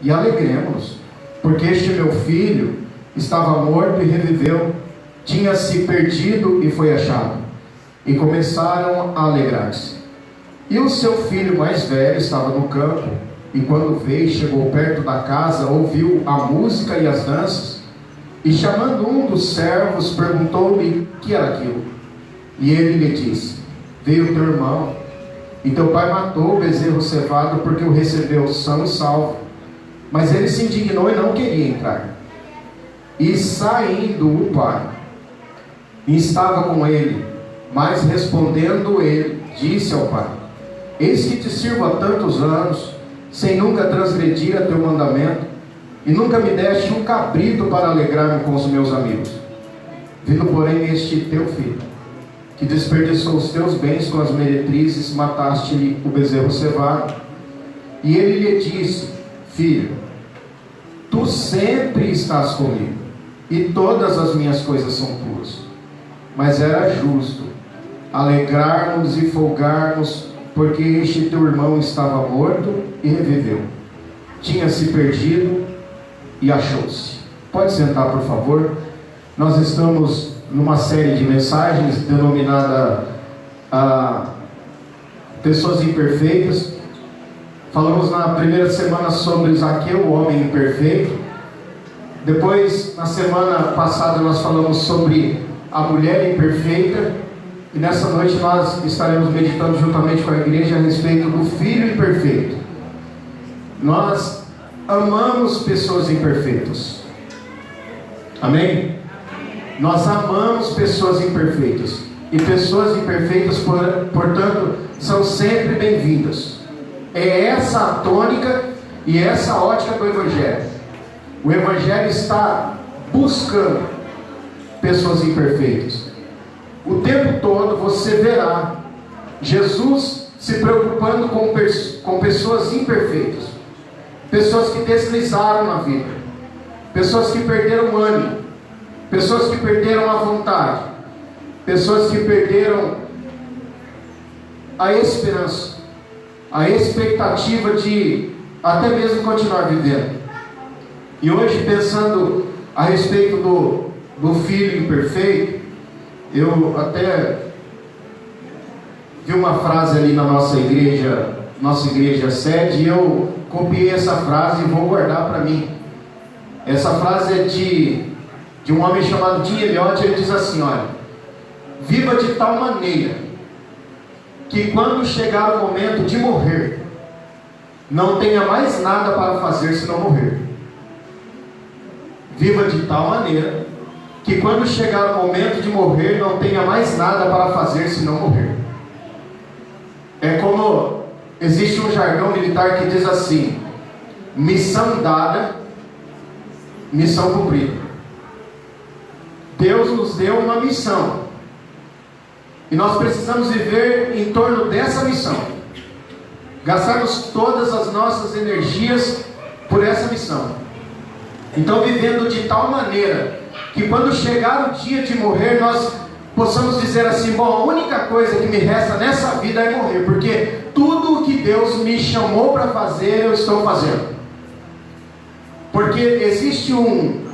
e alegremos-nos, porque este meu filho estava morto e reviveu, tinha se perdido e foi achado. E começaram a alegrar-se. E o seu filho mais velho estava no campo, e quando veio e chegou perto da casa, ouviu a música e as danças, e chamando um dos servos, perguntou-lhe o que era aquilo. E ele lhe disse: veio teu irmão, e teu pai matou o bezerro cevado, porque o recebeu são e salvo. Mas ele se indignou e não queria entrar. E saindo o pai, e estava com ele, mas respondendo ele, disse ao pai: eis que te sirvo há tantos anos, sem nunca transgredir a teu mandamento, e nunca me deste um cabrito para alegrar-me com os meus amigos. Vindo porém este teu filho, que desperdiçou os teus bens com as meretrizes, mataste-lhe o bezerro cevado. E ele lhe disse: filho, tu sempre estás comigo, e todas as minhas coisas são tuas. Mas era justo alegrarmos e folgarmos, porque este teu irmão estava morto e reviveu, tinha se perdido e achou-se. Pode sentar, por favor. Nós estamos numa série de mensagens denominada Pessoas Imperfeitas. Falamos na primeira semana sobre Zaqueu, o homem imperfeito. Depois, na semana passada, nós falamos sobre a mulher imperfeita. E nessa noite nós estaremos meditando juntamente com a igreja a respeito do filho imperfeito. Nós amamos pessoas imperfeitas. Amém? Nós amamos pessoas imperfeitas. E pessoas imperfeitas, portanto, são sempre bem-vindas. É essa a tônica e essa a ótica do Evangelho. O Evangelho está buscando pessoas imperfeitas. O tempo todo você verá Jesus se preocupando com pessoas imperfeitas, pessoas que deslizaram na vida, pessoas que perderam o ânimo, pessoas que perderam a vontade, pessoas que perderam a esperança, a expectativa de até mesmo continuar vivendo. E hoje, pensando a respeito do filho imperfeito, eu até vi uma frase ali na nossa igreja sede, e eu copiei essa frase e vou guardar para mim. Essa frase é de um homem chamado Jim Elliot. Ele diz assim: olha, viva de tal maneira que quando chegar o momento de morrer, não tenha mais nada para fazer senão morrer. Viva de tal maneira que quando chegar o momento de morrer, não tenha mais nada para fazer senão morrer. É como existe um jargão militar que diz assim: missão dada, missão cumprida. Deus nos deu uma missão, e nós precisamos viver em torno dessa missão, gastarmos todas as nossas energias por essa missão. Então, vivendo de tal maneira que quando chegar o dia de morrer, nós possamos dizer assim: bom, a única coisa que me resta nessa vida é morrer, porque tudo o que Deus me chamou para fazer, eu estou fazendo. Porque existe um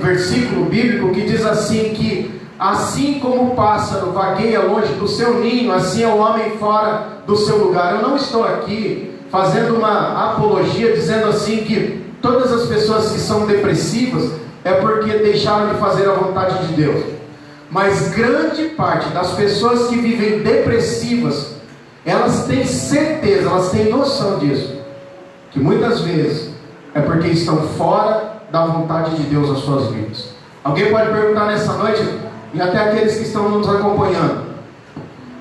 versículo bíblico que diz assim, que assim como o pássaro vagueia longe do seu ninho, assim é o homem fora do seu lugar. Eu não estou aqui fazendo uma apologia dizendo assim que todas as pessoas que são depressivas é porque deixaram de fazer a vontade de Deus. Mas grande parte das pessoas que vivem depressivas, elas têm certeza, elas têm noção disso, que muitas vezes é porque estão fora da vontade de Deus nas suas vidas. Alguém pode perguntar nessa noite, e até aqueles que estão nos acompanhando: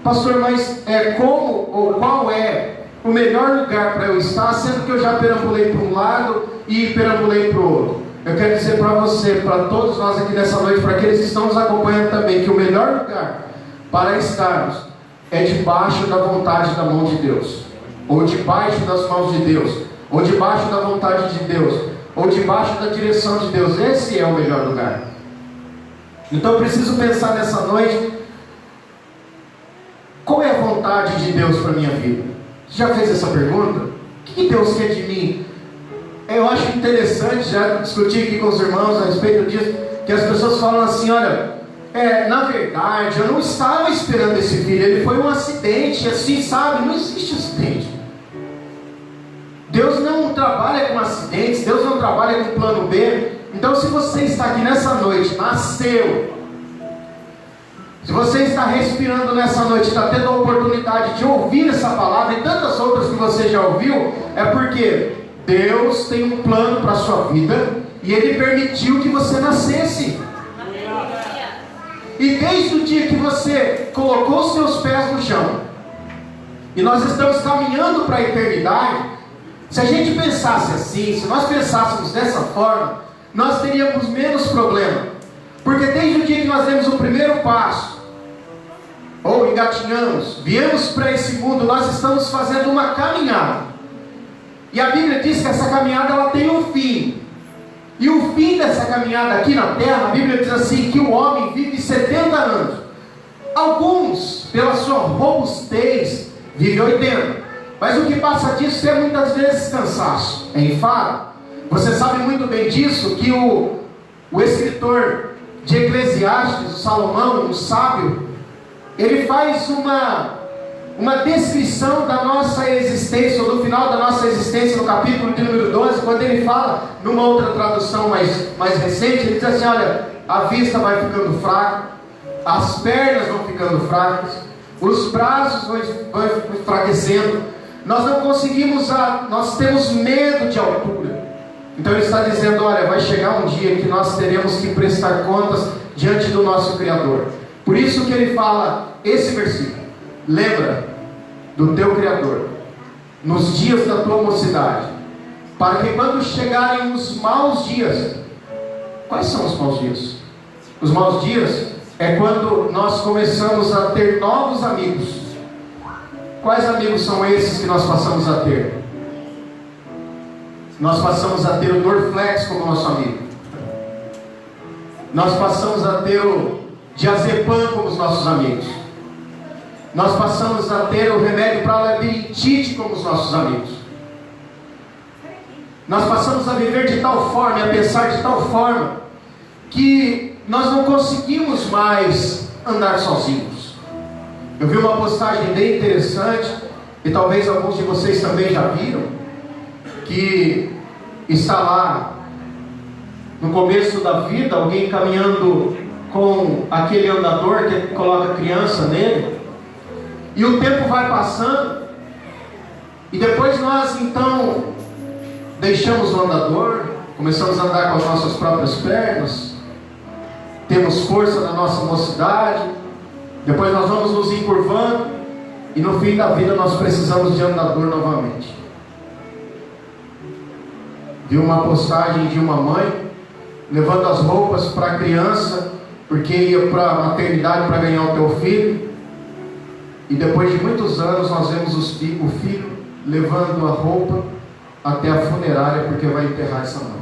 pastor, mas como ou qual é o melhor lugar para eu estar, sendo que eu já perambulei para um lado e perambulei para o outro? Eu quero dizer para você, para todos nós aqui nessa noite, para aqueles que estão nos acompanhando também, que o melhor lugar para estarmos é debaixo da vontade da mão de Deus, ou debaixo das mãos de Deus, ou debaixo da vontade de Deus, ou debaixo da direção de Deus. Esse é o melhor lugar. Então eu preciso pensar nessa noite: qual é a vontade de Deus para a minha vida? Você já fez essa pergunta? O que Deus quer de mim? Eu acho interessante, já discuti aqui com os irmãos a respeito disso, que as pessoas falam assim, olha, na verdade, eu não estava esperando esse filho, ele foi um acidente, assim, sabe? Não existe acidente. Deus não trabalha com acidentes, Deus não trabalha com plano B. Então, se você está aqui nessa noite, nasceu, se você está respirando nessa noite, está tendo a oportunidade de ouvir essa palavra e tantas outras que você já ouviu, é porque Deus tem um plano para a sua vida e Ele permitiu que você nascesse. E desde o dia que você colocou os seus pés no chão, e nós estamos caminhando para a eternidade, se a gente pensasse assim, se nós pensássemos dessa forma, nós teríamos menos problema. Porque desde o dia que nós demos o primeiro passo, ou engatinhamos, viemos para esse mundo, nós estamos fazendo uma caminhada. E a Bíblia diz que essa caminhada ela tem um fim. E o fim dessa caminhada aqui na terra, a Bíblia diz assim, que o homem vive 70 anos. Alguns, pela sua robustez, vivem 80. Mas o que passa disso é muitas vezes cansaço, é enfado. Você sabe muito bem disso, que o escritor de Eclesiastes, o Salomão, o sábio, ele faz uma descrição da nossa existência, ou do final da nossa existência, no capítulo de número 12, quando ele fala, numa outra tradução mais recente, ele diz assim, olha, a vista vai ficando fraca, as pernas vão ficando fracas, os braços vão enfraquecendo, nós não conseguimos, nós temos medo de altura. Então ele está dizendo, olha, vai chegar um dia que nós teremos que prestar contas diante do nosso Criador. Por isso que ele fala esse versículo, lembra do teu Criador, nos dias da tua mocidade, para que quando chegarem os maus dias, quais são os maus dias? Os maus dias é quando nós começamos a ter novos amigos. Quais amigos são esses que nós passamos a ter? Nós passamos a ter o Dorflex como nosso amigo. Nós passamos a ter o Diazepam como os nossos amigos. Nós passamos a ter o remédio para a labirintite como os nossos amigos. Nós passamos a viver de tal forma e a pensar de tal forma que nós não conseguimos mais andar sozinhos. Eu vi uma postagem bem interessante, e talvez alguns de vocês também já viram, que está lá no começo da vida, alguém caminhando com aquele andador que coloca criança nele, e o tempo vai passando, e depois nós então deixamos o andador, começamos a andar com as nossas próprias pernas, temos força na nossa mocidade, depois nós vamos nos encurvando, e no fim da vida nós precisamos de andador novamente. Vi uma postagem de uma mãe levando as roupas para a criança, porque ia para a maternidade para ganhar o teu filho, e depois de muitos anos nós vemos o filho levando a roupa até a funerária, porque vai enterrar essa mãe.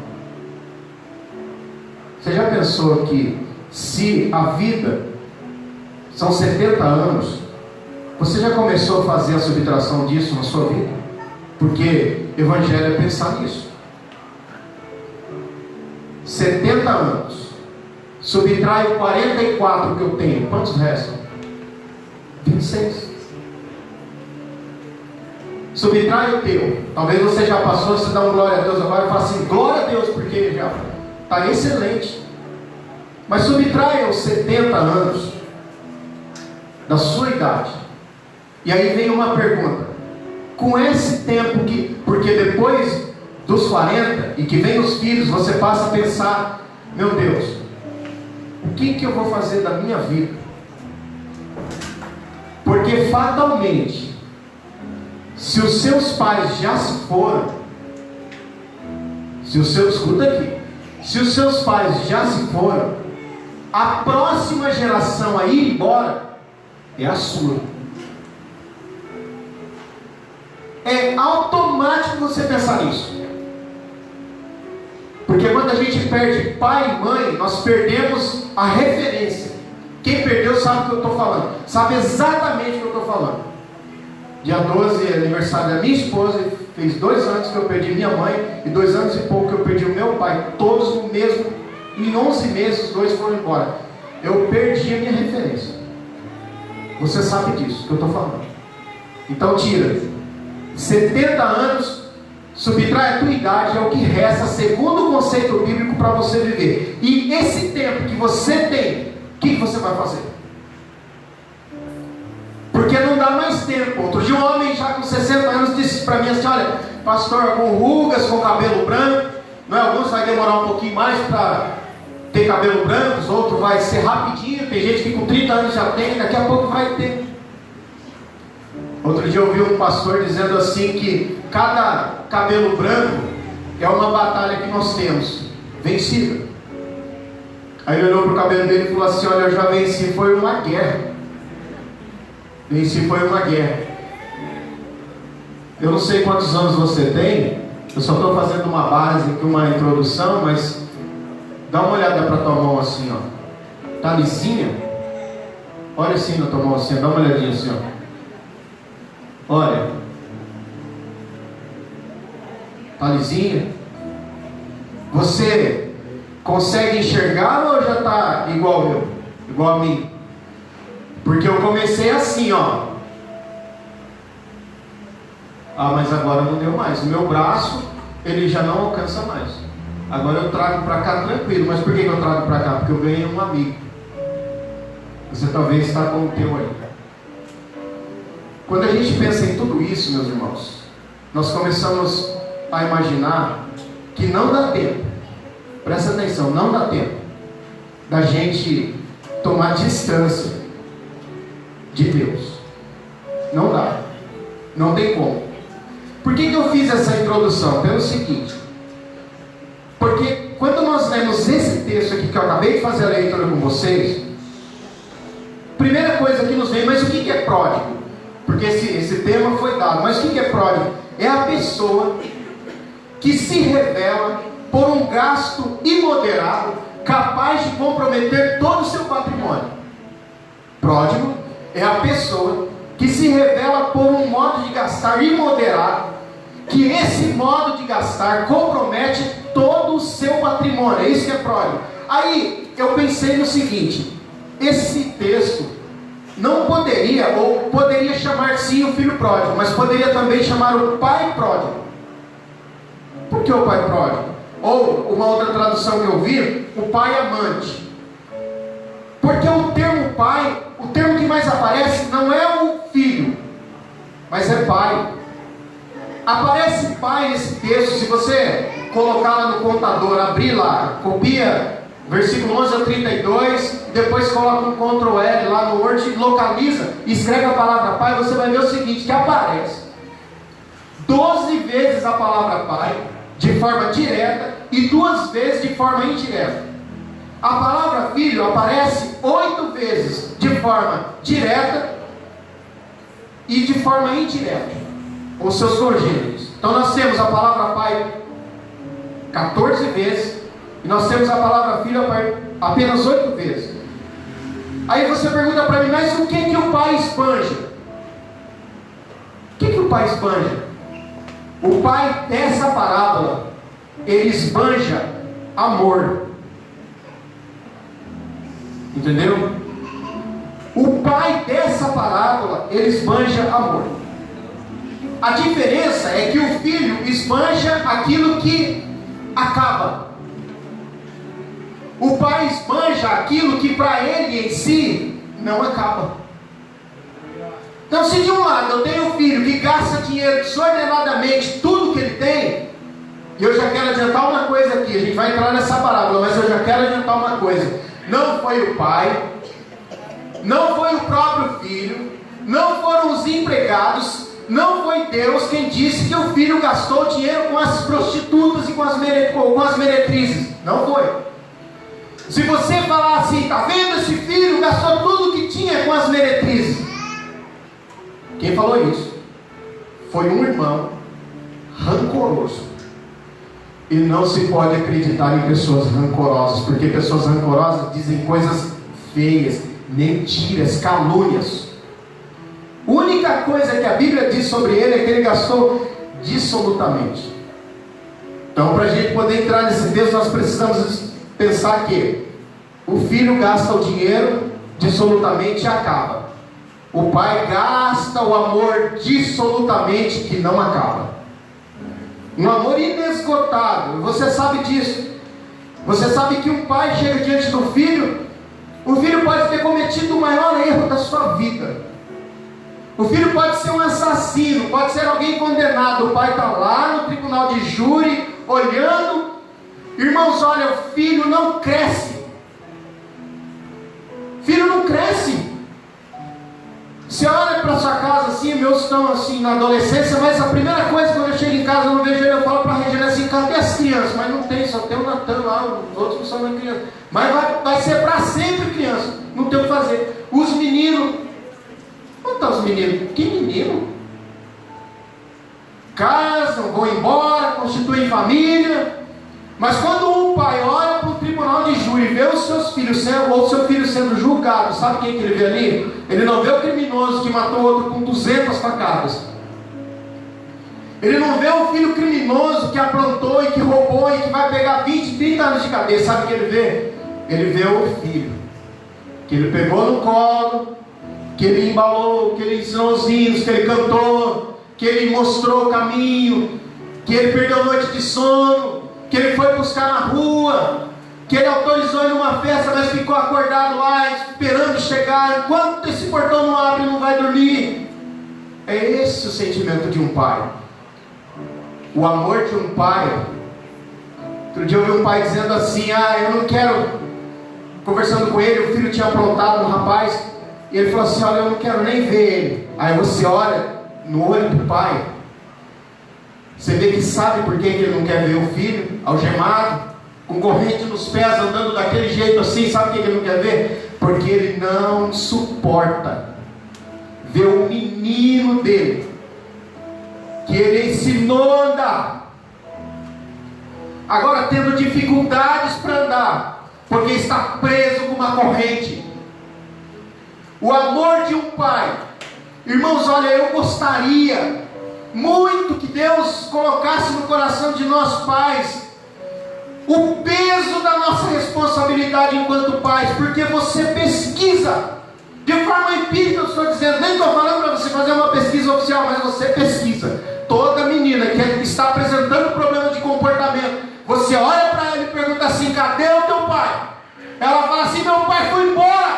Você já pensou que se a vida são 70 anos, você já começou a fazer a subtração disso na sua vida? Porque evangelho é pensar nisso. 70 anos, subtrai o 44 que eu tenho, quantos restam? 26. Subtrai o teu. Talvez você já passou, você dá um glória a Deus agora e fala assim, glória a Deus, porque já está excelente. Mas subtrai os 70 anos da sua idade. E aí vem uma pergunta, com esse tempo porque depois dos 40 e que vem os filhos, você passa a pensar, meu Deus, o que eu vou fazer da minha vida? Porque fatalmente, se os seus pais já se foram, escuta aqui, se os seus pais já se foram, a próxima geração a ir embora é a sua. É automático você pensar nisso. Porque quando a gente perde pai e mãe, nós perdemos a referência. Quem perdeu sabe o que eu estou falando, sabe exatamente o que eu estou falando. Dia 12 é aniversário da minha esposa, Fez 2 anos que eu perdi minha mãe e 2 anos e pouco que eu perdi o meu pai. Todos no mesmo, em 11 meses, os 2 foram embora. Eu perdi a minha referência. Você sabe disso que eu estou falando. Então tira 70 anos, subtrai a tua idade, é o que resta segundo o conceito bíblico para você viver. E esse tempo que você tem, o que você vai fazer? Porque não dá mais tempo. Outro dia um homem já com 60 anos disse para mim assim: olha, pastor, com rugas, com cabelo branco, não é? Alguns vai demorar um pouquinho mais para ter cabelo branco, os outros vai ser rapidinho. Tem gente que com 30 anos já tem, daqui a pouco vai ter. Outro dia eu ouvi um pastor dizendo assim que cada cabelo branco é uma batalha que nós temos vencida. Aí ele olhou para o cabelo dele e falou assim: olha, eu já venci, foi uma guerra. Venci, foi uma guerra. Eu não sei quantos anos você tem, eu só estou fazendo uma base, uma introdução, mas dá uma olhada para tua mão assim, ó. Tá lisinha? Olha assim na tua mão assim, dá uma olhadinha assim, ó. Olha. Tá lisinha? Você consegue enxergar ou já está igual eu? Igual a mim? Porque eu comecei assim, ó. Ah, mas agora não deu mais. O meu braço, ele já não alcança mais. Agora eu trago para cá tranquilo. Mas por que eu trago para cá? Porque eu ganhei um amigo. Você talvez está com o teu aí. Quando a gente pensa em tudo isso, meus irmãos, nós começamos a imaginar que não dá tempo. Presta atenção, não dá tempo da gente tomar distância de Deus. Não dá. Não tem como. Por que eu fiz essa introdução? Pelo seguinte. Porque quando nós lemos esse texto aqui que eu acabei de fazer a leitura com vocês, primeira coisa que nos vem, mas o que é pródigo? Porque esse tema foi dado. Mas o que é pródigo? É a pessoa que se revela por um gasto imoderado, capaz de comprometer todo o seu patrimônio. Pródigo é a pessoa que se revela por um modo de gastar imoderado, que esse modo de gastar compromete todo o seu patrimônio. É isso que é pródigo. Aí eu pensei no seguinte: esse texto não poderia, ou poderia chamar sim o filho pródigo, mas poderia também chamar o pai pródigo. Por que o pai pródigo? Ou uma outra tradução que eu vi, o pai amante. Porque o termo pai, o termo que mais aparece não é o filho, mas é pai. Aparece pai nesse texto. Se você colocar lá no computador, abrir lá, copia versículo 11 a 32, depois coloca um Ctrl L lá no Word, localiza, escreve a palavra pai, você vai ver o seguinte, que aparece 12 vezes a palavra pai, de forma direta, e 2 vezes de forma indireta. A palavra filho aparece 8 vezes de forma direta e de forma indireta, os seus congêneres. Então nós temos a palavra pai 14 vezes, e nós temos a palavra filho apenas 8 vezes. Aí você pergunta para mim, mas o que o pai espanja? O que o pai espanja? O pai dessa parábola, ele espanja amor. Entendeu? O pai dessa parábola, ele espanja amor. A diferença é que o filho espanja aquilo que acaba. O pai espanja aquilo que para ele em si não acaba. Então, se de um lado eu tenho um filho que gasta dinheiro desordenadamente, tudo que ele tem, e eu já quero adiantar uma coisa aqui, a gente vai entrar nessa parábola, mas eu já quero adiantar uma coisa: não foi o pai, não foi o próprio filho, não foram os empregados, não foi Deus quem disse que o filho gastou dinheiro com as prostitutas e com as meretrizes. Não foi. Se você falar assim, está vendo, esse filho gastou tudo que tinha com as meretrizes, quem falou isso foi um irmão rancoroso. E não se pode acreditar em pessoas rancorosas, porque pessoas rancorosas dizem coisas feias, mentiras, calúnias. A única coisa que a Bíblia diz sobre ele é que ele gastou dissolutamente. Então, para a gente poder entrar nesse texto, nós precisamos pensar que o filho gasta o dinheiro dissolutamente e acaba. O pai gasta o amor dissolutamente, que não acaba. Um amor inesgotável. Você sabe disso. Você sabe que um pai chega diante do filho, o filho pode ter cometido o maior erro da sua vida. O filho pode ser um assassino, pode ser alguém condenado. O pai está lá no tribunal de júri, olhando. Irmãos, olha, o filho não cresce. Filho não cresce. Você olha para sua casa assim, meus estão assim na adolescência, mas a primeira coisa quando eu chego em casa, eu não vejo ele, eu falo para a Regina assim, cadê as crianças? Mas não tem, só tem o Natan lá, os outros não são nem crianças. Mas vai ser para sempre criança, não tem o que fazer. Os meninos, onde estão os meninos? Que menino? Casam, vão embora, constituem família. Mas quando um pai olha para o tribunal de júri e vê os seus filhos ou seu filho sendo julgado, sabe quem que ele vê ali? Ele não vê o criminoso que matou outro com 200 facadas. Ele não vê o filho criminoso que aprontou e que roubou e que vai pegar 20, 30 anos de cadeia. Sabe o que ele vê? Ele vê o filho que ele pegou no colo, que ele embalou, que ele ensinou os hinos, que ele cantou, que ele mostrou o caminho, que ele perdeu noite de sono, que ele foi buscar na rua, que ele autorizou ele numa festa, mas ficou acordado lá, esperando chegar. Enquanto esse portão não abre, não vai dormir. É esse o sentimento de um pai. O amor de um pai. Outro dia eu vi um pai dizendo assim, eu não quero, conversando com ele, o filho tinha aprontado um rapaz, e ele falou assim, olha, eu não quero nem ver ele. Aí você olha no olho do pai, você vê que sabe por que ele não quer ver o filho, algemado, com corrente nos pés, andando daquele jeito assim. Sabe por que ele não quer ver? Porque ele não suporta ver o menino dele, que ele ensinou a andar, agora tendo dificuldades para andar, porque está preso com uma corrente. O amor de um pai. Irmãos, olha, eu gostaria muito que Deus colocasse no coração de nós pais o peso da nossa responsabilidade enquanto pais, porque você pesquisa, de forma empírica eu estou dizendo, nem estou falando para você fazer uma pesquisa oficial, mas você pesquisa. Toda menina que está apresentando problema de comportamento, você olha para ela e pergunta assim, cadê o teu pai? Ela fala assim, meu pai foi embora,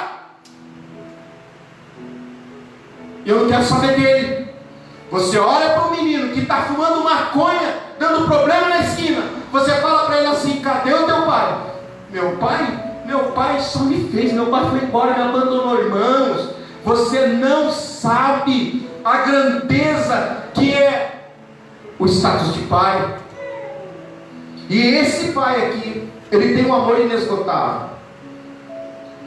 eu não quero saber dele. Você olha para o menino que está fumando maconha, dando problema na esquina, você fala para ele assim, cadê o teu pai? Meu pai só me fez, meu pai foi embora, me abandonou. Irmãos, você não sabe a grandeza que é o status de pai. E esse pai aqui, ele tem um amor inesgotável.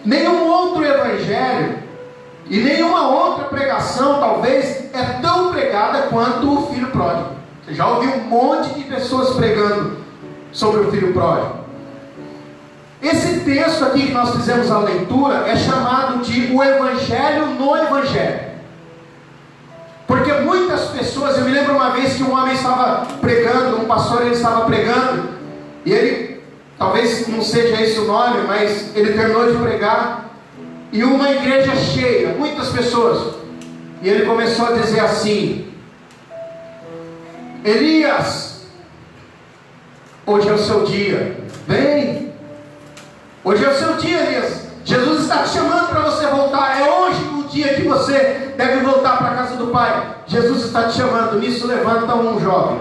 Nenhum outro evangelho e nenhuma outra pregação, talvez, é tão pregada quanto o filho pródigo. Você já ouviu um monte de pessoas pregando sobre o filho pródigo. Esse texto aqui que nós fizemos a leitura é chamado de o Evangelho no Evangelho. Porque muitas pessoas, eu me lembro uma vez que um homem estava pregando, um pastor, ele estava pregando, e ele, talvez não seja esse o nome, mas ele terminou de pregar, e uma igreja cheia, muitas pessoas, e ele começou a dizer assim, Elias, hoje é o seu dia, vem, hoje é o seu dia, Elias, Jesus está te chamando para você voltar, é hoje o dia que você deve voltar para a casa do Pai, Jesus está te chamando. Nisso levanta um jovem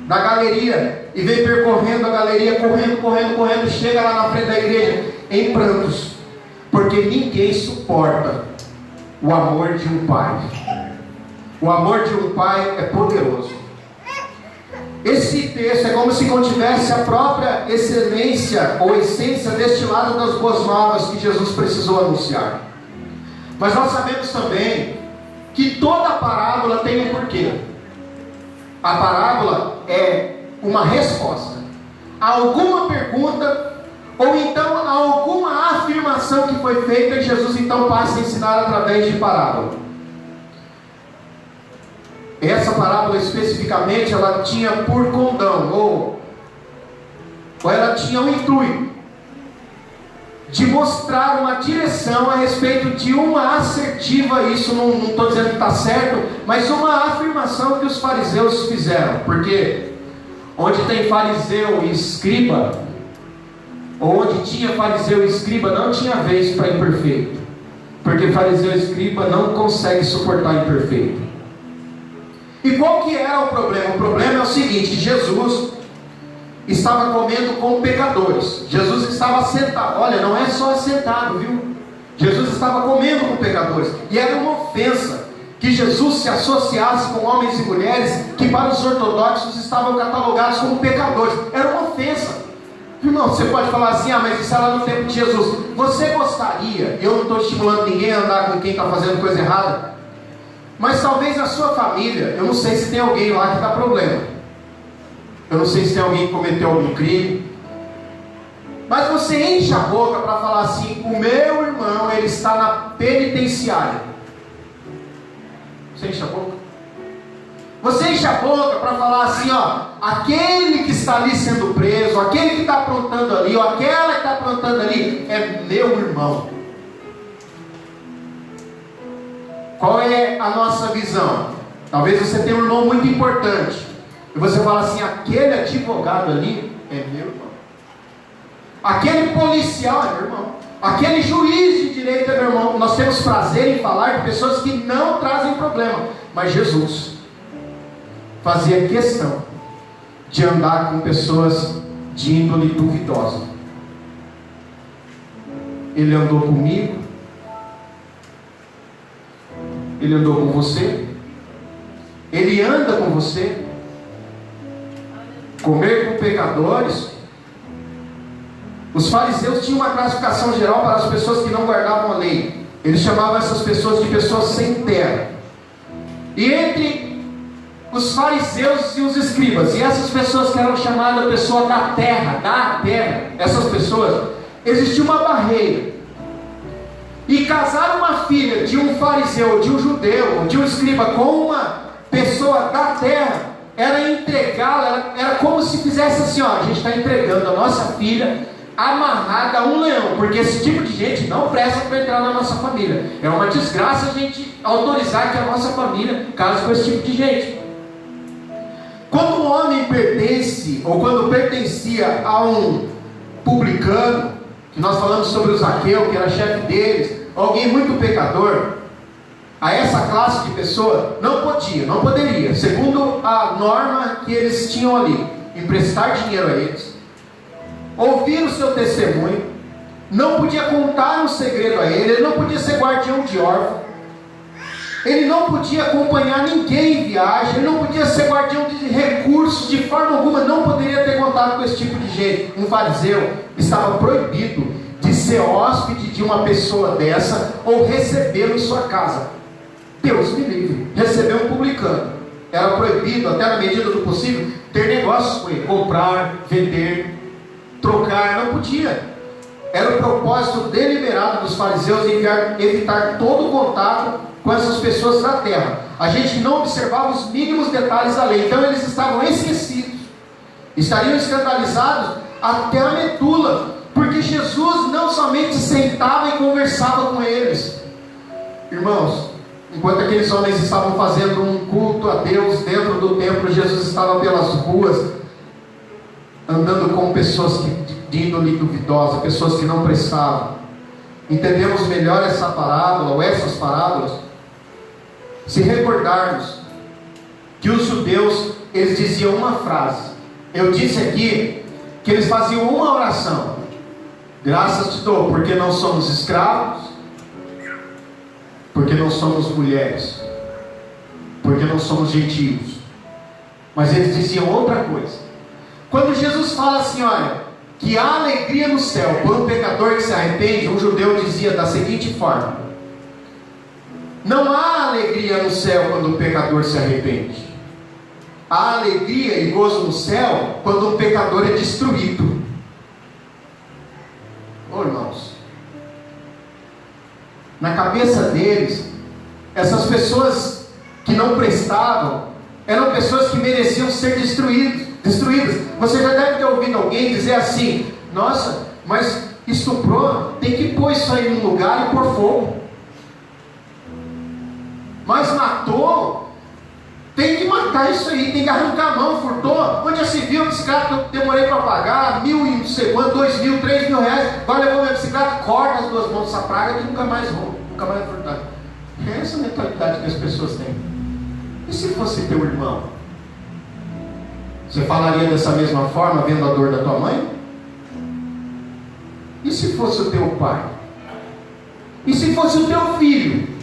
da galeria, e vem percorrendo a galeria, correndo, chega lá na frente da igreja, em prantos, porque ninguém suporta o amor de um pai. O amor de um pai é poderoso. Esse texto é como se contivesse a própria excelência ou essência deste lado das boas novas que Jesus precisou anunciar. Mas nós sabemos também que toda parábola tem um porquê. A parábola é uma resposta a alguma pergunta, ou então a alguma afirmação que foi feita, e Jesus então passa a ensinar através de parábola. essa parábola especificamente, ela tinha por condão, ou ela tinha o intuito de mostrar uma direção a respeito de uma assertiva, isso não estou dizendo que está certo, mas uma afirmação que os fariseus fizeram, porque onde tem fariseu e escriba, ou onde tinha fariseu e escriba, não tinha vez para imperfeito, porque fariseu e escriba não consegue suportar imperfeito. E qual que era o problema? O problema é o seguinte: Jesus estava comendo com pecadores. Jesus estava sentado, olha, não é só sentado, viu? Jesus estava comendo com pecadores, e era uma ofensa que Jesus se associasse com homens e mulheres que para os ortodoxos estavam catalogados como pecadores. Era uma ofensa. Irmão, você pode falar assim: ah, mas isso era no tempo de Jesus. Você gostaria, eu não estou estimulando ninguém a andar com quem está fazendo coisa errada, mas talvez a sua família, eu não sei se tem alguém lá que dá problema, eu não sei se tem alguém que cometeu algum crime, mas você enche a boca para falar assim: o meu irmão, ele está na penitenciária. Você enche a boca? Você enche a boca para falar assim: ó, aquele que está ali sendo preso, aquele que está aprontando ali, ou aquela que está aprontando ali, é meu irmão. Qual é a nossa visão? Talvez você tenha um irmão muito importante, e você fala assim: aquele advogado ali é meu irmão, aquele policial é meu irmão, aquele juiz de direito é meu irmão. Nós temos prazer em falar de pessoas que não trazem problema, mas Jesus fazia questão de andar com pessoas de índole duvidosa. Ele andou comigo, ele andou com você, ele anda com você. Comer com pecadores. Os fariseus tinham uma classificação geral para as pessoas que não guardavam a lei. Eles chamavam essas pessoas de pessoas sem terra. E entre os fariseus e os escribas, e essas pessoas que eram chamadas pessoa da terra, essas pessoas, existia uma barreira. E casar uma filha de um fariseu, de um judeu, de um escriba com uma pessoa da terra, era entregá-la, era como se fizesse assim: ó, a gente está entregando a nossa filha amarrada a um leão, porque esse tipo de gente não presta para entrar na nossa família. É uma desgraça a gente autorizar que a nossa família case com esse tipo de gente. Quando o homem pertence, ou quando pertencia a um publicano, que nós falamos sobre o Zaqueu, que era chefe deles, alguém muito pecador, a essa classe de pessoa não poderia, segundo a norma que eles tinham ali, emprestar dinheiro a eles, ouvir o seu testemunho, não podia contar um segredo a ele não podia ser guardião de órfão, ele não podia acompanhar ninguém em viagem, ele não podia ser guardião de recursos, de forma alguma, não poderia ter contato com esse tipo de gente. Um fariseu estava proibido de ser hóspede de uma pessoa dessa, ou recebê-lo em sua casa. Deus me livre, receber um publicano, era proibido, até na medida do possível, ter negócios com ele, comprar, vender, trocar, não podia. Era o propósito deliberado dos fariseus evitar todo o contato com essas pessoas da terra. A gente não observava os mínimos detalhes da lei, então eles estavam esquecidos, estariam escandalizados até a medula, porque Jesus não somente sentava e conversava com eles. Irmãos, enquanto aqueles homens estavam fazendo um culto a Deus dentro do templo, Jesus estava pelas ruas, andando com pessoas de índole duvidosa, pessoas que não prestavam. Entendemos melhor essa parábola, ou essas parábolas, se recordarmos que os judeus, eles diziam uma frase. Eu disse aqui que eles faziam uma oração: graças te dou, porque não somos escravos, porque não somos mulheres, porque não somos gentios. Mas eles diziam outra coisa. Quando Jesus fala assim, olha, que há alegria no céu por um pecador que se arrepende, um judeu dizia da seguinte forma: não há alegria no céu quando um pecador se arrepende. Há alegria e gozo no céu quando um pecador é destruído. Oh, irmãos, na cabeça deles, essas pessoas que não prestavam eram pessoas que mereciam ser destruídas. Você já deve ter ouvido alguém dizer assim: nossa, mas estuprou, tem que pôr isso aí num lugar e pôr fogo. Mas matou, tem que matar isso aí, tem que arrancar a mão. Furtou, onde já se viu a bicicleta que eu demorei para pagar 1.000 e não sei quanto, 2.000, 3.000 reais, agora levou minha bicicleta, corta as duas mãos dessa praga que nunca mais vou, nunca mais vai furtar. É essa a mentalidade que as pessoas têm. E se fosse teu irmão? Você falaria dessa mesma forma, vendo a dor da tua mãe? E se fosse o teu pai? E se fosse o teu filho?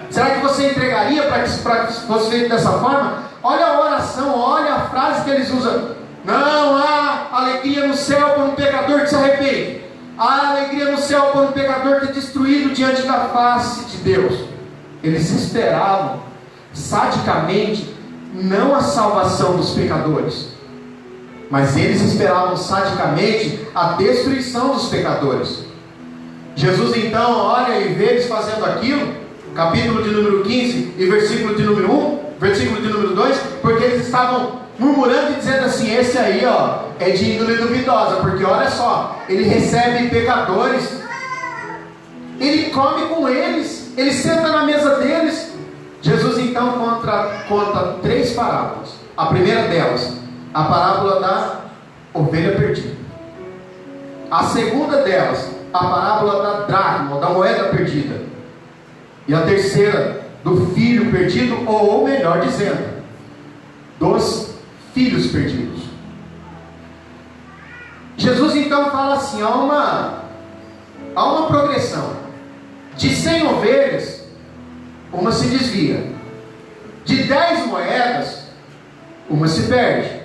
Será que você entregaria para que fosse feito dessa forma? Olha a oração, olha a frase que eles usam: não há alegria no céu por um pecador que se arrepende. Há alegria no céu por um pecador que é destruído diante da face de Deus. Eles esperavam sadicamente não a salvação dos pecadores, mas eles esperavam sadicamente a destruição dos pecadores. Jesus então olha e vê eles fazendo aquilo, capítulo de número 15 e versículo de número 1, versículo de número 2, porque eles estavam murmurando e dizendo assim: esse aí é de índole duvidosa, porque olha só, ele recebe pecadores, ele come com eles, ele senta na mesa deles. Jesus então conta 3 parábolas. A primeira delas, a parábola da ovelha perdida. A segunda delas, a parábola da dracma, da moeda perdida. E a terceira, do filho perdido, ou melhor dizendo, dos filhos perdidos. Jesus então fala assim: há uma progressão. De 100 ovelhas, uma se desvia. De 10 moedas, uma se perde.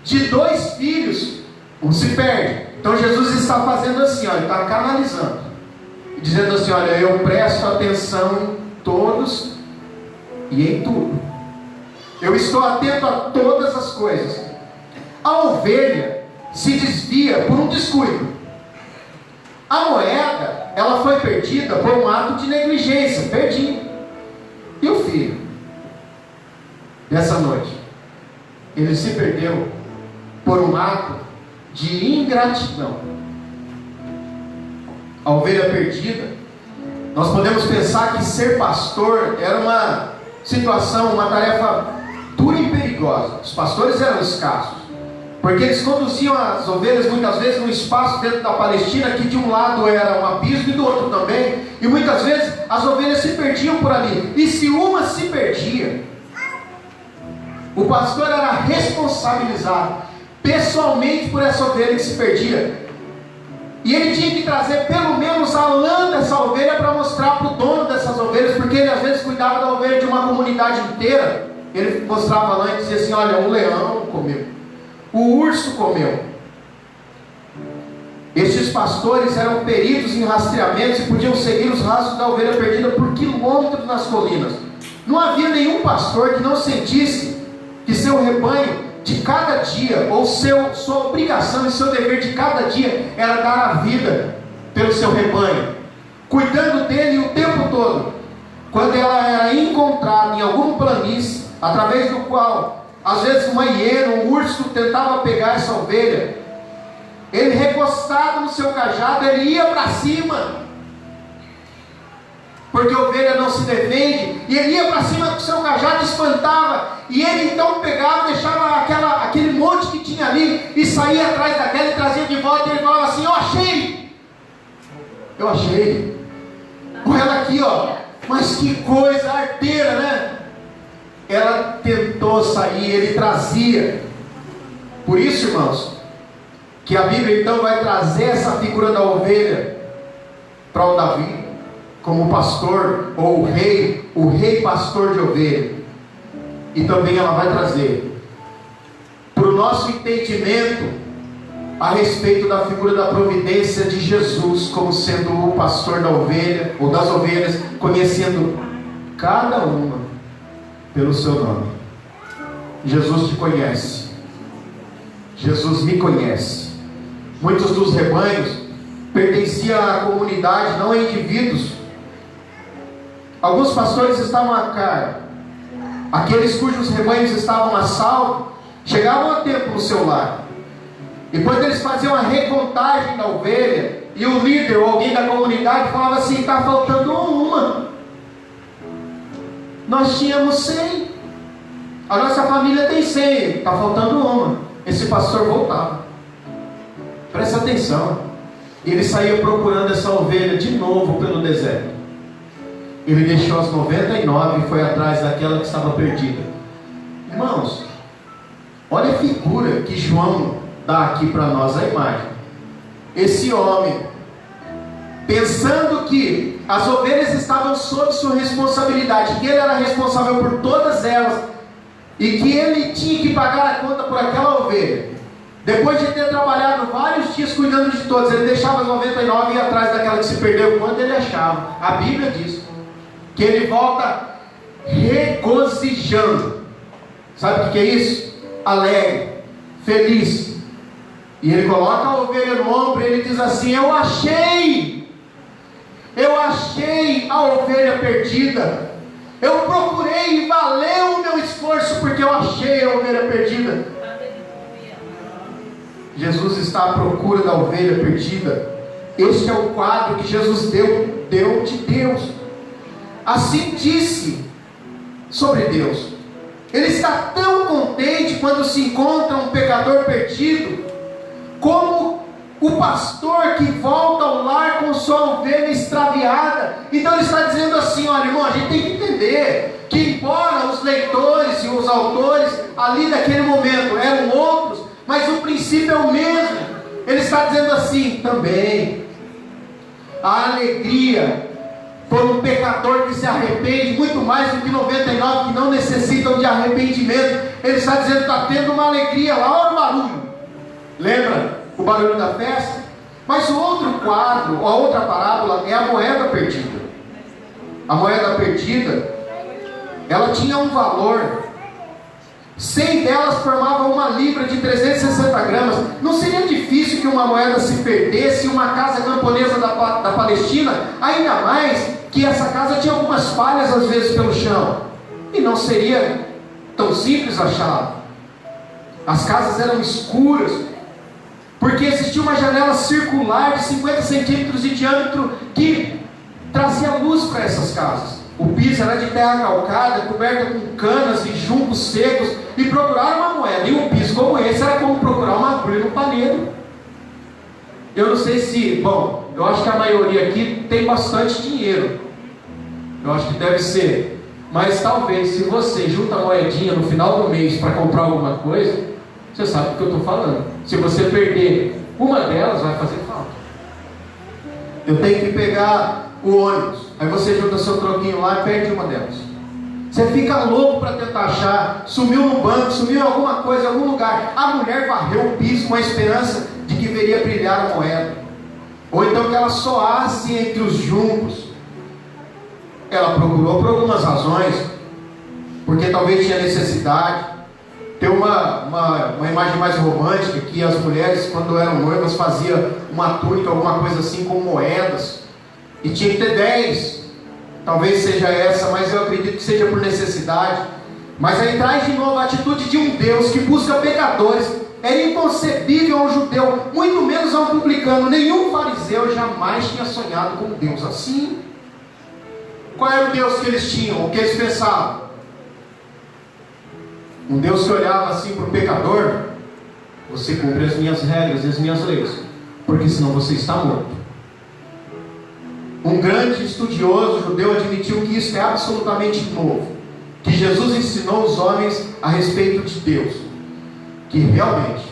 De 2 filhos, um se perde. Então Jesus está fazendo assim, ele está canalizando, dizendo assim: olha, eu presto atenção em todos e em tudo. Eu estou atento a todas as coisas. A ovelha se desvia por um descuido. A moeda, ela foi perdida por um ato de negligência, perdi. E o filho dessa noite, ele se perdeu por um ato de ingratidão. A ovelha perdida, nós podemos pensar que ser pastor era uma situação, uma tarefa dura e perigosa. Os pastores eram escassos, porque eles conduziam as ovelhas muitas vezes num espaço dentro da Palestina que de um lado era um abismo e do outro também, e muitas vezes as ovelhas se perdiam por ali. E se uma se perdia, o pastor era responsabilizado pessoalmente por essa ovelha que se perdia, e ele tinha que trazer pelo menos a lã dessa ovelha para mostrar para o dono dessas ovelhas, porque ele às vezes cuidava da ovelha de uma comunidade inteira. Ele mostrava a lã e dizia assim: olha, o leão comeu, o urso comeu. Estes pastores eram peritos em rastreamentos e podiam seguir os rastros da ovelha perdida por quilômetros nas colinas. Não havia nenhum pastor que não sentisse que seu rebanho de cada dia, ou sua obrigação e seu dever de cada dia, era dar a vida pelo seu rebanho, cuidando dele o tempo todo. Quando ela era encontrada em algum planície, através do qual às vezes uma hiena, um urso tentava pegar essa ovelha, ele recostado no seu cajado, ele ia para cima, porque a ovelha não se defende, e ele ia para cima com o seu cajado, espantava, e ele então pegava, deixava aquele monte que tinha ali, e saía atrás daquela e trazia de volta, e ele falava assim: eu achei, olha ela aqui, mas que coisa arteira, né? Ela tentou sair, ele trazia. Por isso, irmãos, que a Bíblia então vai trazer essa figura da ovelha para o Davi, como pastor, ou o rei pastor de ovelha. E também ela vai trazer para o nosso entendimento a respeito da figura da providência de Jesus, como sendo o pastor da ovelha, ou das ovelhas, conhecendo cada uma pelo seu nome. Jesus te conhece, Jesus me conhece. Muitos dos rebanhos pertenciam à comunidade, não a indivíduos. Alguns pastores estavam a cargo aqueles cujos rebanhos estavam a salvo, chegavam a tempo no seu lar. E quando eles faziam a recontagem da ovelha, e o líder ou alguém da comunidade falava assim: está faltando uma. Nós tínhamos 100. A nossa família tem 100. Está faltando uma. Esse pastor voltava. Presta atenção. Ele saía procurando essa ovelha de novo pelo deserto. Ele deixou as 99 e foi atrás daquela que estava perdida. Irmãos, olha a figura que João dá aqui para nós, a imagem. Esse homem, pensando que as ovelhas estavam sob sua responsabilidade, que ele era responsável por todas elas, e que ele tinha que pagar a conta por aquela ovelha. Depois de ter trabalhado vários dias cuidando de todas, ele deixava as 99 e ia atrás daquela que se perdeu quando ele achava. A Bíblia diz que ele volta regozijando. Sabe o que é isso? Alegre, feliz. E ele coloca a ovelha no ombro e ele diz assim: eu achei a ovelha perdida. Eu procurei e valeu o meu esforço, porque eu achei a ovelha perdida. Jesus está à procura da ovelha perdida. Este é o quadro que Jesus deu de Deus. Assim disse sobre Deus. Ele está tão contente quando se encontra um pecador perdido, como o pastor que volta ao lar com sua ovelha extraviada. Então ele está dizendo assim: olha, irmão, a gente tem que entender que embora os leitores e os autores ali daquele momento eram outros, mas o princípio é o mesmo. Ele está dizendo assim também: a alegria por um pecador que se arrepende, muito mais do que 99 que não necessitam de arrependimento. Ele está dizendo: está tendo uma alegria lá. Olha o barulho, lembra o barulho da festa? Mas o outro quadro, a outra parábola, é a moeda perdida. A moeda perdida, ela tinha um valor. 100 delas formavam uma libra de 360 gramas. Não seria difícil que uma moeda se perdesse em uma casa camponesa da Palestina, ainda mais que essa casa tinha algumas falhas às vezes pelo chão, e não seria tão simples achá-la. As casas eram escuras, porque existia uma janela circular de 50 centímetros de diâmetro que trazia luz para essas casas. O piso era de terra calcada, coberta com canas e juncos secos, e procurar uma moeda, e um piso como esse era como procurar uma agulha no palheiro. Eu não sei se, bom, eu acho que a maioria aqui tem bastante dinheiro, eu acho que deve ser, mas talvez se você junta a moedinha no final do mês para comprar alguma coisa, você sabe do que eu estou falando. Se você perder uma delas, vai fazer falta. Eu tenho que pegar o ônibus, aí você junta seu troquinho lá e perde uma delas. Você fica louco para tentar achar. Sumiu no banco, sumiu em alguma coisa, em algum lugar. A mulher varreu o piso com a esperança de que veria brilhar a moeda, ou então que ela soasse entre os juncos. Ela procurou por algumas razões, porque talvez tinha necessidade. Tem uma imagem mais romântica, que as mulheres, quando eram noivas, faziam uma túnica, alguma coisa assim, com moedas, e tinha que ter 10. Talvez seja essa, mas eu acredito que seja por necessidade. Mas aí traz de novo a atitude de um Deus que busca pecadores. Era inconcebível a um judeu, muito menos a um publicano. Nenhum fariseu jamais tinha sonhado com um Deus assim. Qual era o Deus que eles tinham, o que eles pensavam? Um Deus que olhava assim para o pecador: você cumpre as minhas regras e as minhas leis, porque senão você está morto. Um grande estudioso judeu admitiu que isso é absolutamente novo, que Jesus ensinou os homens a respeito de Deus, que realmente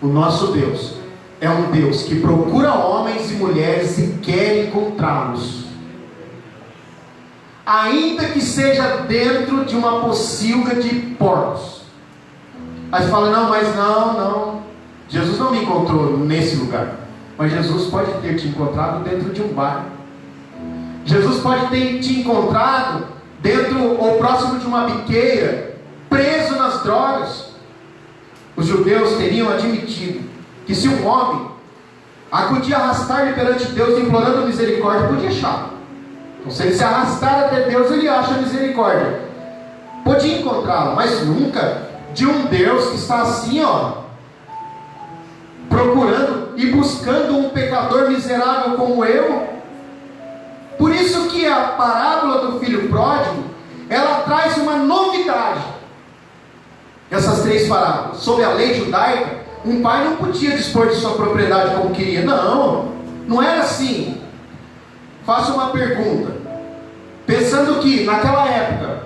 o nosso Deus é um Deus que procura homens e mulheres e quer encontrá-los, ainda que seja dentro de uma pocilga de porcos. Aí você fala: não, mas não, Jesus não me encontrou nesse lugar. Mas Jesus pode ter te encontrado dentro de um bar. Jesus pode ter te encontrado dentro ou próximo de uma biqueira, preso nas drogas. Os judeus teriam admitido que se um homem acudir arrastar-lhe perante Deus implorando misericórdia, podia achar. Então, se ele se arrastar até Deus, ele acha misericórdia. Podia encontrá-lo, mas nunca de um Deus que está assim, procurando e buscando um pecador miserável como eu. Por isso que a parábola do filho pródigo, ela traz uma novidade. Essas 3 parábolas, sob a lei judaica, um pai não podia dispor de sua propriedade como queria. Não era assim. Faço uma pergunta. Pensando que naquela época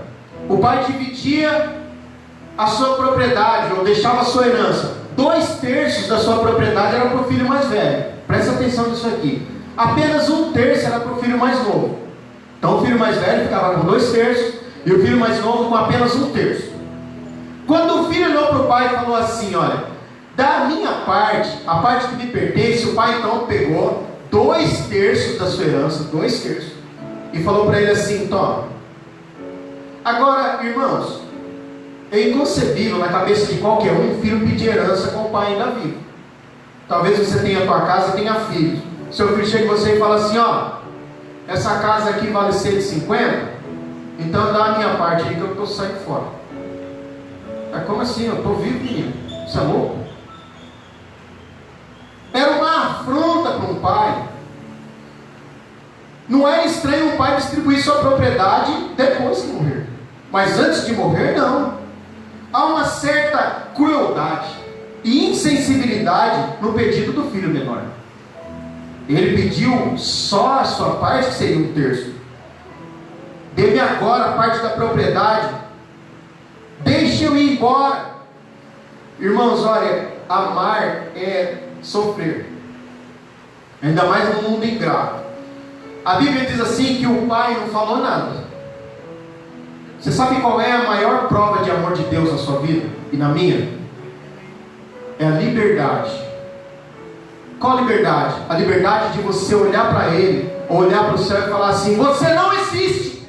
o pai dividia a sua propriedade, ou deixava a sua herança, 2/3 da sua propriedade era para o filho mais velho. Presta atenção nisso aqui. Apenas 1/3 era para o filho mais novo. Então o filho mais velho ficava com 2/3 e o filho mais novo com apenas 1/3. Quando o filho olhou para o pai e falou assim: olha, da minha parte, a parte que me pertence, o pai então pegou 2/3 da sua herança, 2/3, e falou para ele assim: toma. Agora, irmãos, é inconcebível na cabeça de qualquer um filho pedir herança com o pai ainda vivo. Talvez você tenha a tua casa, tenha filhos. Seu filho chega em você e fala assim: essa casa aqui vale 150, então dá a minha parte aí que eu estou saindo fora. Como assim? Eu estou vivo, menino? Você é louco? Era uma afronta para um pai. Não era estranho um pai distribuir sua propriedade depois de morrer, mas antes de morrer não. Há uma certa crueldade e insensibilidade no pedido do filho menor. Ele pediu só a sua parte, que seria 1/3. Dê-me agora a parte da propriedade, deixe eu ir embora. Irmãos, olha, amar é sofrer, ainda mais no mundo ingrato. A Bíblia diz assim que o pai não falou nada. Você sabe qual é a maior prova de amor de Deus na sua vida e na minha? É a liberdade. Qual a liberdade? A liberdade de você olhar para Ele, olhar para o céu e falar assim: você não existe,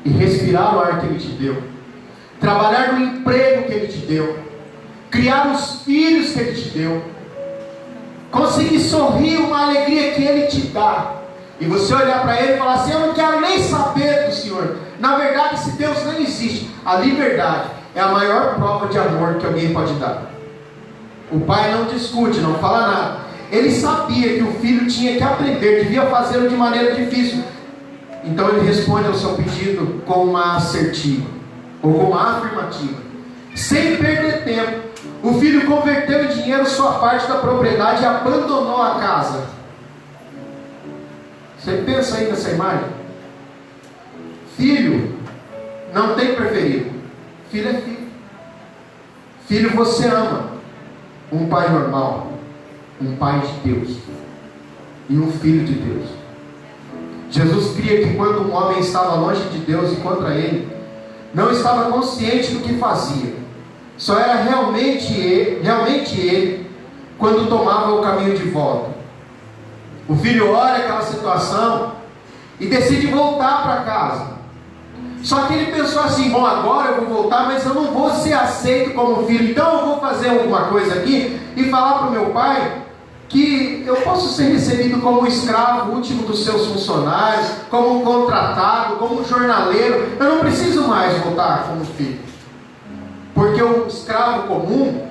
e respirar o ar que Ele te deu, trabalhar no emprego que Ele te deu, criar os filhos que Ele te deu, conseguir sorrir, uma alegria que Ele te dá, e você olhar para Ele e falar assim: eu não quero nem saber do Senhor. Na verdade, esse Deus não existe. A liberdade é a maior prova de amor que alguém pode dar. O pai não discute, não fala nada. Ele sabia que o filho tinha que aprender, devia fazê-lo de maneira difícil. Então ele responde ao seu pedido com uma assertiva, ou com uma afirmativa. Sem perder tempo, o filho converteu em dinheiro sua parte da propriedade e abandonou a casa. Você pensa aí nessa imagem? Filho não tem preferido. Filho é filho. Filho você ama. Um pai normal, um pai de Deus e um filho de Deus. Jesus cria que quando um homem estava longe de Deus e contra Ele, não estava consciente do que fazia. Só era realmente ele quando tomava o caminho de volta. O filho olha aquela situação e decide voltar para casa. Só que ele pensou assim: bom, agora eu vou voltar, mas eu não vou ser aceito como filho, então eu vou fazer alguma coisa aqui e falar para o meu pai que eu posso ser recebido como um escravo, último dos seus funcionários, como um contratado, como um jornaleiro. Eu não preciso mais voltar como filho, porque o escravo comum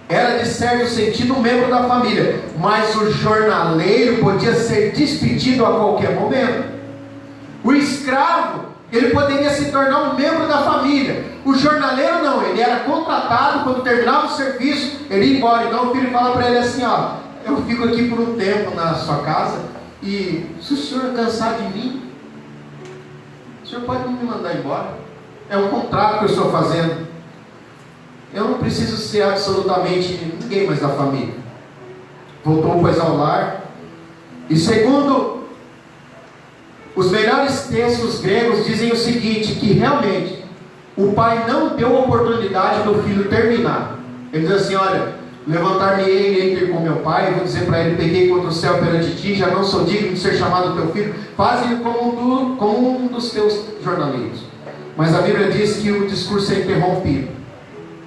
era, de certo sentido, um membro da família, mas o jornaleiro podia ser despedido a qualquer momento. O escravo, ele poderia se tornar um membro da família. O jornaleiro não, ele era contratado, quando terminava o serviço, ele ia embora. Então o filho fala para ele assim: eu fico aqui por um tempo na sua casa, e se o senhor cansar de mim, o senhor pode me mandar embora. É um contrato que eu estou fazendo. Eu não preciso ser absolutamente ninguém mais da família. Voltou pois ao lar. E segundo os melhores textos gregos, dizem o seguinte: que realmente o pai não deu oportunidade do filho terminar. Ele diz assim: olha, levantar-me-ei e ir com meu pai, e vou dizer para ele: peguei contra o céu perante ti, já não sou digno de ser chamado teu filho, faz-lhe como um dos teus jornaleiros. Mas a Bíblia diz que o discurso é interrompido,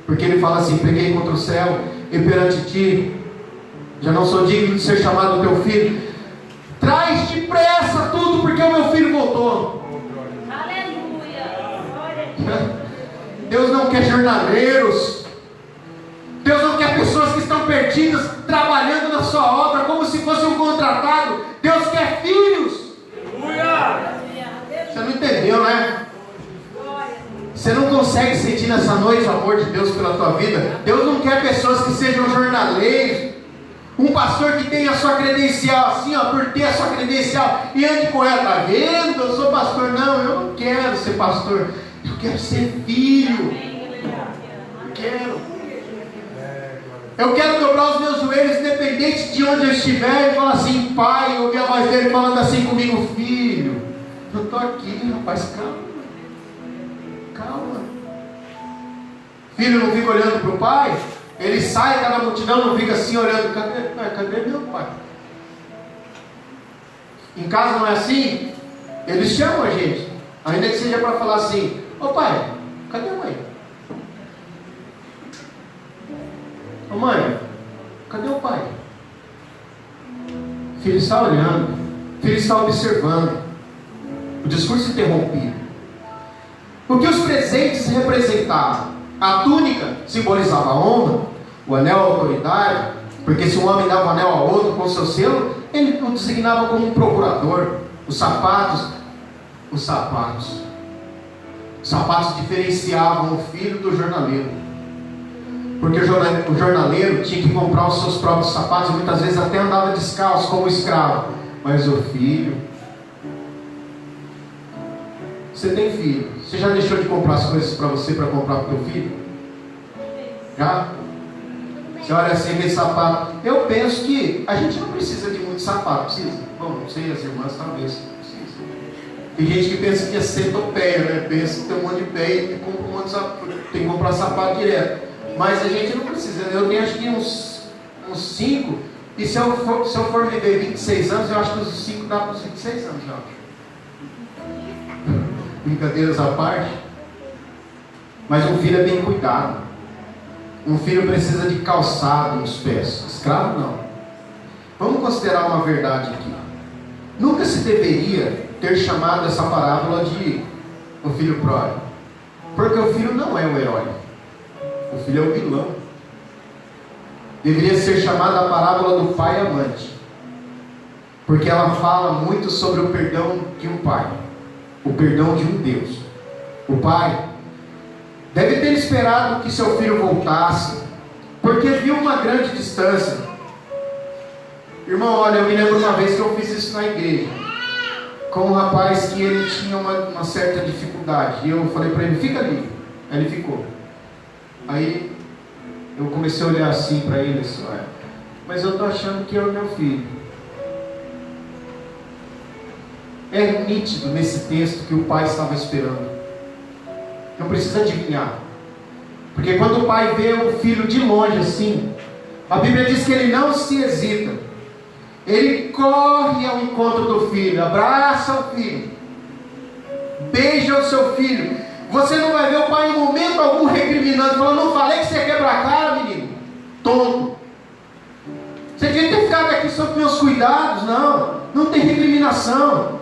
porque ele fala assim: peguei contra o céu e perante ti, já não sou digno de ser chamado teu filho, traz depressa tudo, porque o meu filho voltou. Aleluia. Deus não quer jornaleiros. Deus não quer pessoas que estão perdidas, trabalhando na sua obra, como se fosse um contratado. Deus quer filhos. Você não entendeu, né? Você não consegue sentir nessa noite o amor de Deus pela tua vida. Deus não quer pessoas que sejam jornaleiros. Um pastor que tenha a sua credencial assim, ó, por ter a sua credencial e ande com ela, tá vendo? Eu sou pastor. Não, eu não quero ser pastor. Eu quero ser filho. Eu quero dobrar os meus joelhos, independente de onde eu estiver, e falar assim, pai, eu ouvi a voz dele falando assim comigo, filho, eu estou aqui, rapaz, calma. Filho não fica olhando para o pai, ele sai, está na multidão, não fica assim olhando, cadê meu pai? Em casa não é assim? Eles chamam a gente, ainda que seja para falar assim, ô pai, cadê a mãe? Ô mãe, cadê o pai? O filho está olhando, o filho está observando. O discurso interrompido. O que os presentes representavam? A túnica simbolizava a honra, o anel a autoridade, porque se um homem dava um anel a outro com seu selo, ele o designava como um procurador. Os sapatos diferenciavam o filho do jornaleiro. Porque o jornaleiro tinha que comprar os seus próprios sapatos e muitas vezes até andava descalço como escravo. Mas o filho, você tem filho, você já deixou de comprar as coisas para você para comprar para o teu filho? Já? Você olha assim, vê sapato. Eu penso que a gente não precisa de muito sapato, precisa? Bom, não sei, as irmãs talvez precisam. Tem gente que pensa que é centopeia, né? Pensa que tem um monte de pé e compra um monte de sapato, tem que comprar sapato direto. Mas a gente não precisa, eu tenho acho que uns 5, e se eu for viver 26 anos, eu acho que os 5 dá para os 26 anos, eu acho. Brincadeiras à parte. Mas um filho é bem cuidado. Um filho precisa de calçado nos pés, escravo não. Vamos considerar uma verdade aqui. Nunca se deveria ter chamado essa parábola de o filho pródigo, porque o filho não é o herói. O filho é o vilão. Deveria ser chamada a parábola do pai amante, porque ela fala muito sobre o perdão de um pai, o perdão de um Deus. O pai deve ter esperado que seu filho voltasse, porque viu uma grande distância. Irmão, olha, eu me lembro uma vez que eu fiz isso na igreja, com um rapaz que ele tinha uma certa dificuldade, e eu falei para ele, fica ali. Aí ele ficou. Aí eu comecei a olhar assim para ele, assim, mas eu estou achando que é o meu filho. É nítido nesse texto que o pai estava esperando. Não precisa adivinhar, porque quando o pai vê o filho de longe assim, a Bíblia diz que ele não se hesita, ele corre ao encontro do filho, abraça o filho, beija o seu filho. Você não vai ver o pai em momento algum recriminando, falando, não falei que você ia quebrar a cara, menino? Tonto. Você devia ter ficado aqui sob meus cuidados. Não tem recriminação.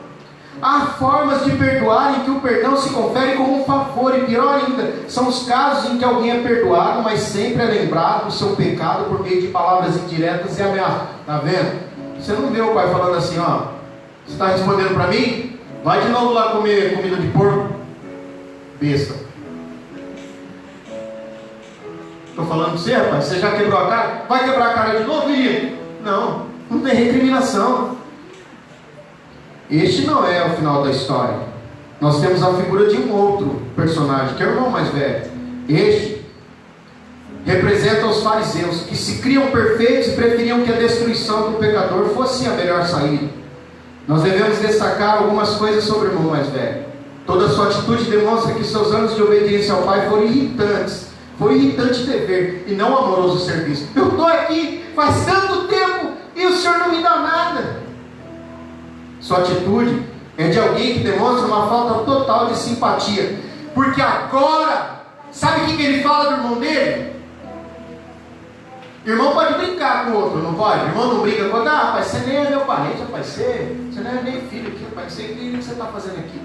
Há formas de perdoar em que o perdão se confere como um favor, e pior ainda, são os casos em que alguém é perdoado, mas sempre é lembrado do seu pecado por meio de palavras indiretas e ameaças. Está vendo? Você não vê o pai falando assim, você está respondendo para mim? Vai de novo lá comer comida de porco. Besta. Estou falando para você, rapaz, você já quebrou a cara? Vai quebrar a cara de novo, menino? Não tem recriminação. Este não é o final da história. Nós temos a figura de um outro personagem, que é o irmão mais velho. Este representa os fariseus, que se criam perfeitos e preferiam que a destruição do pecador fosse a melhor saída. Nós devemos destacar algumas coisas sobre o irmão mais velho. Toda a sua atitude demonstra que seus anos de obediência ao pai foram irritantes. Foi irritante dever e não amoroso serviço. Eu estou aqui faz tanto tempo e o senhor não me dá nada. Sua atitude é de alguém que demonstra uma falta total de simpatia. Porque agora, sabe o que ele fala do irmão dele? Irmão pode brincar com o outro, não pode? Irmão não brinca com o outro. Rapaz, você nem é meu parente, rapaz, você não é nem filho aqui, rapaz, o que você está fazendo aqui?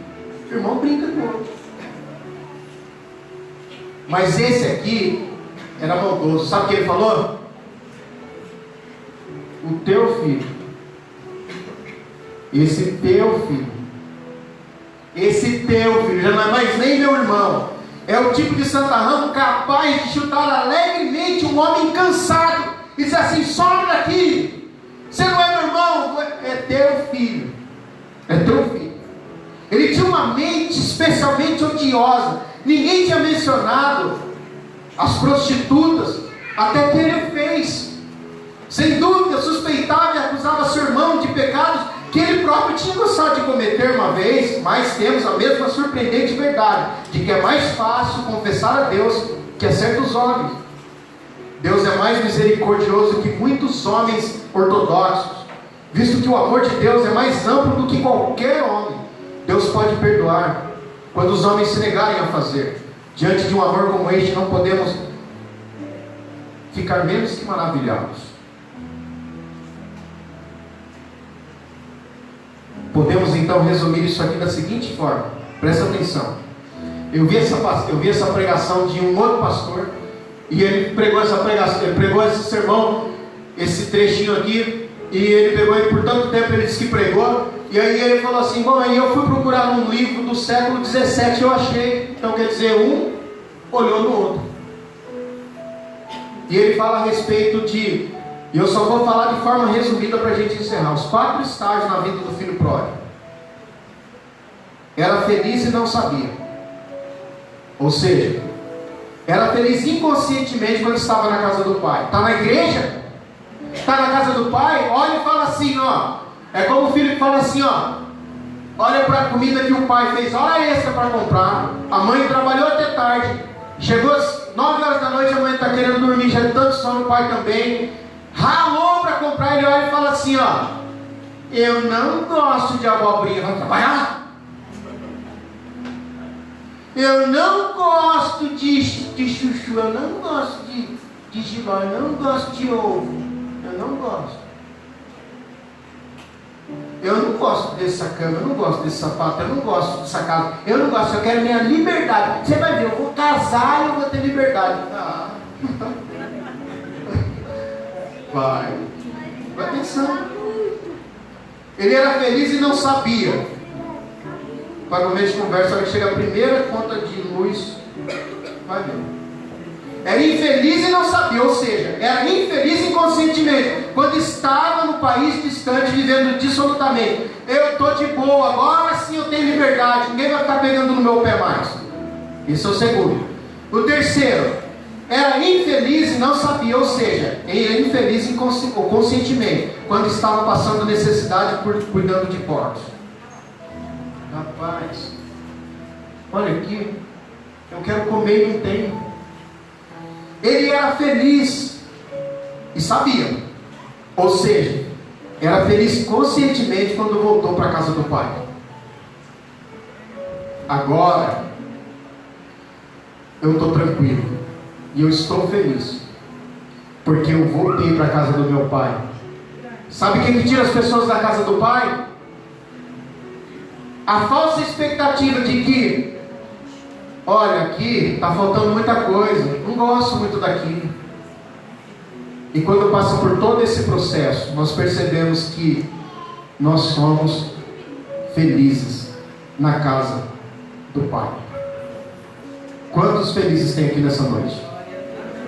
O irmão brinca com o outro. Mas esse aqui era maldoso. Sabe o que ele falou? O teu filho, esse teu filho, já não é mais nem meu irmão, é o tipo de santarrão capaz de chutar alegremente um homem cansado e dizer assim: sobe daqui, você não é meu irmão, é teu filho, é teu filho. Ele tinha uma mente especialmente odiosa. Ninguém tinha mencionado as prostitutas, até que ele fez. Sem dúvida, suspeitava e acusava seu irmão de pecados que ele próprio tinha gostado de cometer uma vez. Mas temos a mesma surpreendente verdade, de que é mais fácil confessar a Deus que a certos homens. Deus é mais misericordioso que muitos homens ortodoxos, visto que o amor de Deus é mais amplo do que qualquer homem. Deus pode perdoar quando os homens se negarem a fazer. Diante de um amor como este, não podemos ficar menos que maravilhados. Podemos então resumir isso aqui da seguinte forma, presta atenção. Eu vi essa pregação de um outro pastor, e ele pregou essa pregação, ele pregou esse sermão, esse trechinho aqui, e ele pegou, e por tanto tempo ele disse que pregou, e aí ele falou assim: bom, aí eu fui procurar num livro do século 17, eu achei. Então quer dizer, um olhou no outro. E ele fala a respeito de, e eu só vou falar de forma resumida para a gente encerrar, os 4 estágios na vida do filho pródigo. Era feliz e não sabia. Ou seja, era feliz inconscientemente quando estava na casa do pai. Está na igreja? Está na casa do pai? Olha e fala assim, ó. É como o filho que fala assim, ó: olha para a comida que o pai fez, hora extra para comprar. A mãe trabalhou até tarde, chegou às 9 horas da noite, a mãe está querendo dormir, já tanto sono, o pai também ralou para comprar. Ele olha e fala assim, ó: eu não gosto de abobrinha, vai trabalhar. Eu não gosto de chuchu, eu não gosto de giló, eu não gosto de ovo, eu não gosto. Eu não gosto dessa cama, eu não gosto desse sapato, eu não gosto dessa casa, eu não gosto, eu quero minha liberdade. Você vai ver, eu vou casar e eu vou ter liberdade. Ah. Vai pensando. Ele era feliz e não sabia. Para no meio de conversa, hora que chega a primeira conta de luz, vai ver. Era infeliz e não sabia, ou seja, era infeliz inconscientemente, quando estava no país distante, vivendo dissolutamente. Eu estou de boa, agora sim eu tenho liberdade, ninguém vai ficar pegando no meu pé mais. Isso é o segundo. O terceiro, era infeliz e não sabia, ou seja, ele era infeliz conscientemente, quando estava passando necessidade cuidando de porcos. Rapaz, olha aqui, eu quero comer e não tenho. Ele era feliz e sabia, ou seja, era feliz conscientemente quando voltou para a casa do pai. Agora eu estou tranquilo e eu estou feliz porque eu voltei para a casa do meu pai. Sabe quem que tira as pessoas da casa do pai? A falsa expectativa de que, olha, aqui está faltando muita coisa, não gosto muito daqui. E quando passa por todo esse processo, nós percebemos que nós somos felizes na casa do Pai. Quantos felizes tem aqui nessa noite?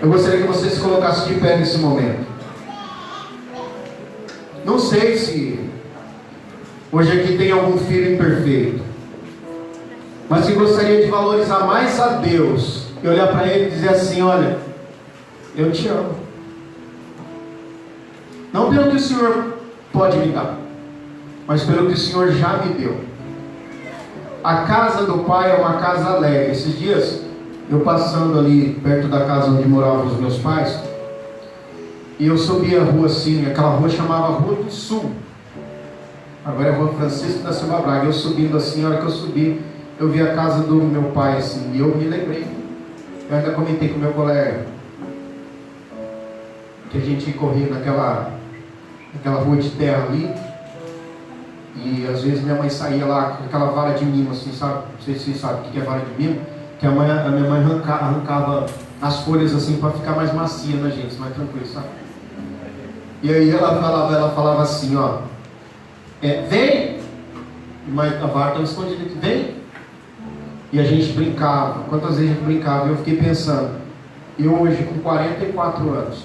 Eu gostaria que você se colocasse de pé nesse momento. Não sei se hoje aqui tem algum filho imperfeito, mas que gostaria de valorizar mais a Deus e olhar para Ele e dizer assim: olha, eu te amo. Não pelo que o Senhor pode me dar, mas pelo que o Senhor já me deu. A casa do Pai é uma casa alegre. Esses dias, eu passando ali perto da casa onde moravam os meus pais, e eu subi a rua assim, aquela rua chamava Rua do Sul, agora é Rua Francisco da Silva Braga. Eu subindo assim, a hora que eu subi, eu vi a casa do meu pai assim, e eu me lembrei. Eu ainda comentei com o meu colega que a gente corria naquela rua de terra ali, e às vezes minha mãe saía lá com aquela vara de mimo assim, sabe? Não sei se vocês sabem o que é vara de mimo. que a minha mãe arrancava as folhas assim para ficar mais macia na gente, mais tranquilo, sabe? E aí ela falava assim, ó, vem! Mas a vara estava escondida aqui, vem! E a gente brincava. Quantas vezes a gente brincava? Eu fiquei pensando, eu hoje com 44 anos,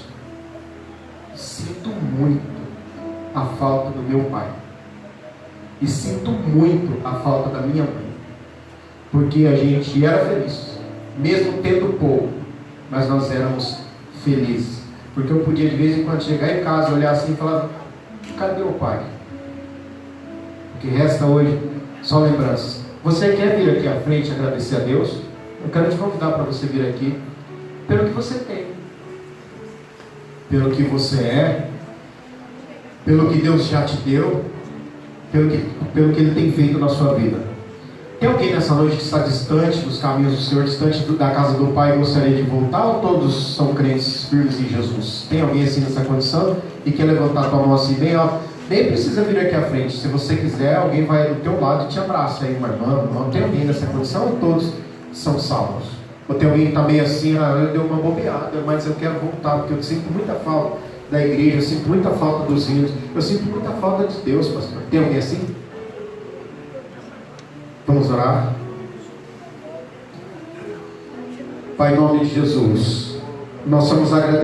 sinto muito a falta do meu pai. E sinto muito a falta da minha mãe. Porque a gente era feliz, mesmo tendo pouco, mas nós éramos felizes. Porque eu podia de vez em quando chegar em casa, olhar assim e falar, cadê o pai? O que resta hoje só lembranças. Você quer vir aqui à frente e agradecer a Deus? Eu quero te convidar para você vir aqui pelo que você tem, pelo que você é, pelo que Deus já te deu, pelo que Ele tem feito na sua vida. Tem alguém nessa noite que está distante dos caminhos do Senhor, distante da casa do Pai e gostaria de voltar, ou todos são crentes firmes em Jesus? Tem alguém assim nessa condição e quer levantar a tua mão assim bem alto? Nem precisa vir aqui à frente. Se você quiser, alguém vai do teu lado e te abraça aí, uma irmã. Não tem alguém nessa condição ou todos são salvos? Ou tem alguém que está meio assim, eu dei uma bobeada, mas eu quero voltar, porque eu sinto muita falta da igreja, eu sinto muita falta dos hinos, eu sinto muita falta de Deus, pastor. Tem alguém assim? Vamos orar? Pai, em nome de Jesus, nós somos agradecidos.